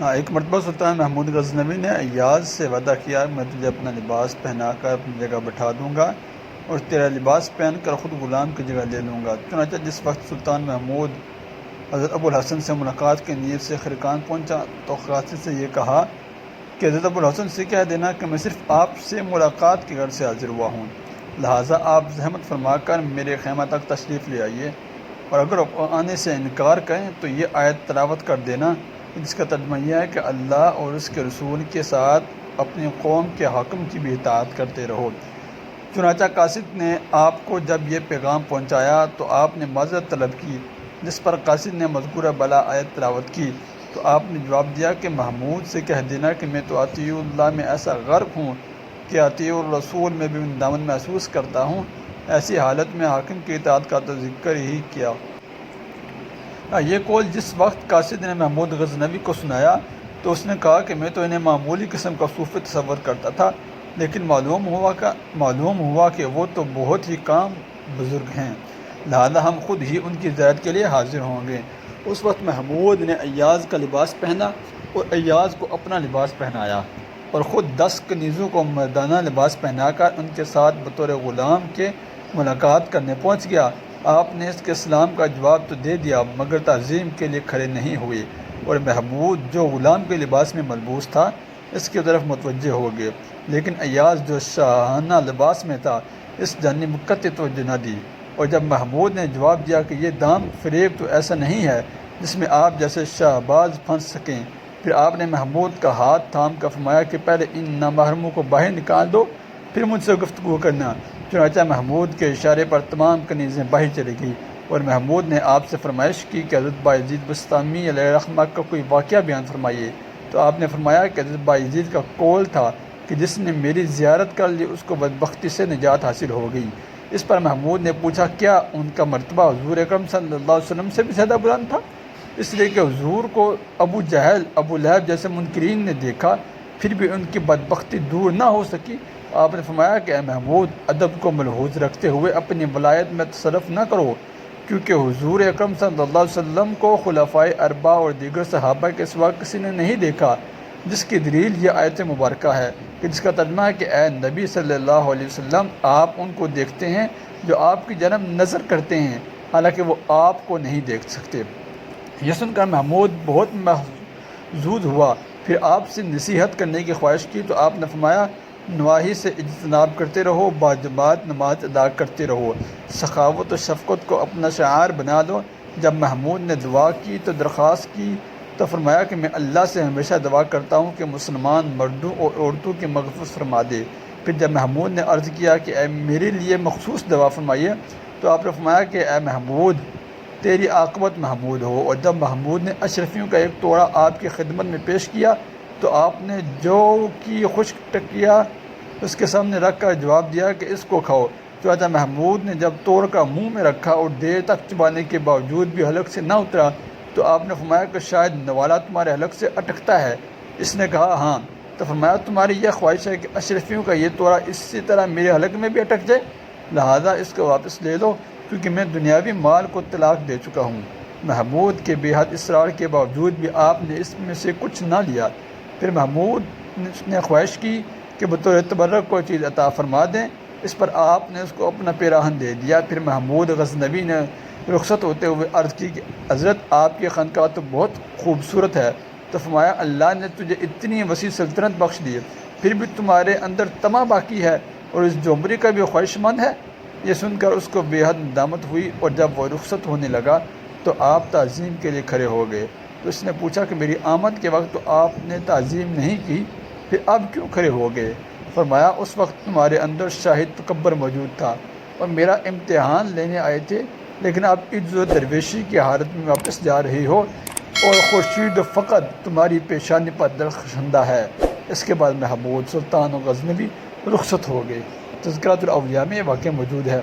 ایک مرتبہ سلطان محمود غزنوی نے ایاز سے وعدہ کیا، میں تجھے اپنا لباس پہنا کر اپنی جگہ بٹھا دوں گا اور تیرا لباس پہن کر خود غلام کی جگہ لے لوں گا۔ چنانچہ جس وقت سلطان محمود حضرت ابو الحسن سے ملاقات کی نیت سے خرقان پہنچا تو قاصد سے یہ کہا کہ حضرت ابو الحسن سے کہہ دینا کہ میں صرف آپ سے ملاقات کی غرض سے حاضر ہوا ہوں، لہٰذا آپ زحمت فرما کر میرے خیمہ تک تشریف لے آئیے، اور اگر آنے سے انکار کریں تو یہ آیت تلاوت کر دینا جس کا ترجمہ یہ ہے کہ اللہ اور اس کے رسول کے ساتھ اپنی قوم کے حاکم کی بھی اطاعت کرتے رہو۔ چنانچہ قاصد نے آپ کو جب یہ پیغام پہنچایا تو آپ نے معذرت طلب کی، جس پر قاصد نے مذکورہ بلا آیت تلاوت کی تو آپ نے جواب دیا کہ محمود سے کہہ دینا کہ میں تو اطیع اللہ میں ایسا غرق ہوں کہ اطیع الرسول میں بھی دامن محسوس کرتا ہوں، ایسی حالت میں حاکم کی اطاعت کا تو ذکر ہی کیا۔ یہ قول جس وقت قاصد نے محمود غزنوی کو سنایا تو اس نے کہا کہ میں تو انہیں معمولی قسم کا صوفی تصور کرتا تھا، لیکن معلوم ہوا کہ وہ تو بہت ہی کام بزرگ ہیں، لہذا ہم خود ہی ان کی زیارت کے لیے حاضر ہوں گے۔ اس وقت محمود نے ایاز کا لباس پہنا اور ایاز کو اپنا لباس پہنایا اور خود 10 کنیزوں کو مردانہ لباس پہنا کر ان کے ساتھ بطور غلام کے ملاقات کرنے پہنچ گیا۔ آپ نے اس کے سلام کا جواب تو دے دیا مگر تعظیم کے لیے کھڑے نہیں ہوئے، اور محمود جو غلام کے لباس میں ملبوس تھا اس کی طرف متوجہ ہو گئے، لیکن ایاز جو شاہانہ لباس میں تھا اس جانب قطعی توجہ نہ دی، اور جب محمود نے جواب دیا کہ یہ دام فریب تو ایسا نہیں ہے جس میں آپ جیسے شہباز پھنس سکیں، پھر آپ نے محمود کا ہاتھ تھام کر فرمایا کہ پہلے ان نامحرموں کو باہر نکال دو پھر مجھ سے گفتگو کرنا۔ چنانچہ محمود کے اشارے پر تمام کنیزیں باہر چلی گئی، اور محمود نے آپ سے فرمائش کی کہ حضرت بایزید بسطامی علیہ رحمہ کا کوئی واقعہ بیان فرمائیے، تو آپ نے فرمایا کہ حضرت بایزید کا قول تھا کہ جس نے میری زیارت کر لی اس کو بدبختی سے نجات حاصل ہو گئی۔ اس پر محمود نے پوچھا کیا ان کا مرتبہ حضور اکرم صلی اللہ علیہ وسلم سے بھی زیادہ بلند تھا؟ اس لیے کہ حضور کو ابو جہل، ابو لہب جیسے منکرین نے دیکھا پھر بھی ان کی بدبختی دور نہ ہو سکی۔ آپ نے فرمایا کہ اے محمود، ادب کو ملحوظ رکھتے ہوئے اپنی ولایت میں تصرف نہ کرو، کیونکہ حضور اکرم صلی اللہ علیہ وسلم کو خلفائے اربعہ اور دیگر صحابہ کے سوا کسی نے نہیں دیکھا، جس کی دلیل یہ آیت مبارکہ ہے کہ جس کا ترجمہ ہے کہ اے نبی صلی اللہ علیہ وسلم، آپ ان کو دیکھتے ہیں جو آپ کی جانب نظر کرتے ہیں، حالانکہ وہ آپ کو نہیں دیکھ سکتے۔ یہ سن کر محمود بہت محظوظ ہوا، پھر آپ سے نصیحت کرنے کی خواہش کی تو آپ نے فرمایا نواحی سے اجتناب کرتے رہو، باجماعت نماز ادا کرتے رہو، سخاوت و شفقت کو اپنا شعار بنا دو۔ جب محمود نے دعا کی تو درخواست کی تو فرمایا کہ میں اللہ سے ہمیشہ دعا کرتا ہوں کہ مسلمان مردوں اور عورتوں کی مغفرت فرما دے۔ پھر جب محمود نے عرض کیا کہ اے میرے لیے مخصوص دعا فرمائیے تو آپ نے فرمایا کہ اے محمود، تیری عاقبت محمود ہو۔ اور جب محمود نے اشرفیوں کا ایک توڑا آپ کی خدمت میں پیش کیا تو آپ نے جو کی خشک ٹکیا اس کے سامنے رکھ کر جواب دیا کہ اس کو کھاؤ۔ چنانچہ محمود نے جب توڑ کا منہ میں رکھا اور دیر تک چبانے کے باوجود بھی حلق سے نہ اترا تو آپ نے فرمایا کہ شاید نوالا تمہارے حلق سے اٹکتا ہے۔ اس نے کہا ہاں، تو فرمایا تمہاری یہ خواہش ہے کہ اشرفیوں کا یہ توڑا اسی طرح میرے حلق میں بھی اٹک جائے، لہٰذا اس کو واپس لے لو کیونکہ میں دنیاوی مال کو طلاق دے چکا ہوں۔ محمود کے بے حد اصرار کے باوجود بھی آپ نے اس میں سے کچھ نہ لیا۔ پھر محمود نے خواہش کی کہ بطور تبرک کوئی چیز عطا فرما دیں، اس پر آپ نے اس کو اپنا پیراہن دے دیا۔ پھر محمود غزنوی نے رخصت ہوتے ہوئے عرض کی کہ حضرت آپ کی خانقاہ تو بہت خوبصورت ہے، تو فرمایا اللہ نے تجھے اتنی وسیع سلطنت بخش دی پھر بھی تمہارے اندر طمع باقی ہے اور اس جومری کا بھی خواہش مند ہے۔ یہ سن کر اس کو بے حد ندامت ہوئی، اور جب وہ رخصت ہونے لگا تو آپ تعظیم کے لیے کھڑے ہو گئے تو اس نے پوچھا کہ میری آمد کے وقت تو آپ نے تعظیم نہیں کی، پھر اب کیوں کھڑے ہو گئے؟ فرمایا اس وقت تمہارے اندر شاہد تکبر موجود تھا اور میرا امتحان لینے آئے تھے، لیکن اب عجز و درویشی کی حالت میں واپس جا رہی ہو اور خورشید فقط تمہاری پیشانی پر درخشندہ ہے۔ اس کے بعد محمود سلطان غزنوی رخصت ہو گئے۔ تذکرۃ الاولیاء میں یہ واقعہ موجود ہے۔